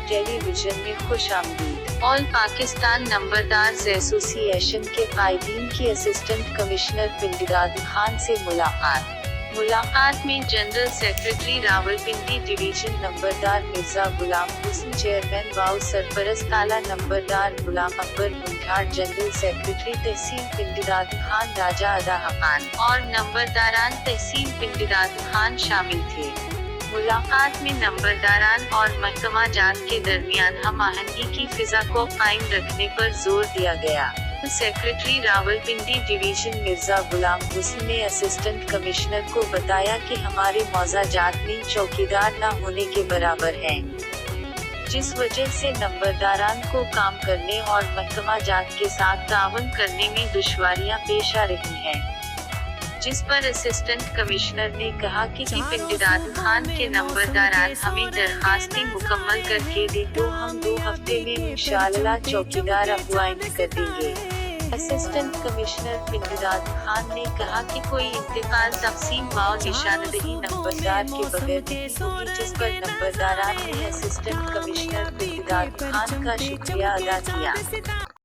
Tele vision में खुश आमदीद। ऑल पाकिस्तान नंबरदार्स एसोसिएशन के कायदीन की असिस्टेंट कमिश्नर पिंडीदाद खान से मुलाकात में जनरल सेक्रेटरी रावलपिंडी डिवीजन नंबरदार मिर्जा गुलाम हुस्न, चेयरमैन वाउ सरपरस्त आला नंबरदार गुलाम अकबर बुंढाड़, जनरल सेक्रेटरी तहसील पिंडीदाद खान राजा अदा हकान और नंबरदारान तहसील पिंडीदाद खान शामिल थे। मुलाकात में नंबरदारान और महकमा जात के दरमियान हम आहंगी की फिजा को कायम रखने पर जोर दिया गया। सेक्रेटरी रावलपिंडी डिवीजन मिर्जा गुलाम हुस्न ने असिस्टेंट कमिश्नर को बताया कि हमारे मौजा जात में चौकीदार न होने के बराबर हैं, जिस वजह से नंबरदारान को काम करने और महकमा जात के साथ तावन करने में दुश्वारियां पेश आ रही हैं। जिस पर असिस्टेंट कमिश्नर ने कहा कि पिंडीदाद खान के नंबरदारान हमें दरखास्तें मुकम्मल करके दे तो हम 2 हफ्ते में इंशाअल्लाह चौकीदार अपॉइंट कर देंगे। असिस्टेंट कमिश्नर पिंडीदाद खान ने कहा कि कोई इंतकाल तकसीम व निशानदही नंबरदार के बगैर नहीं होगी, जिस पर नंबरदारान ने असिस्टेंट कमिश्नर पिंडीदाद खान का शुक्रिया अदा किया।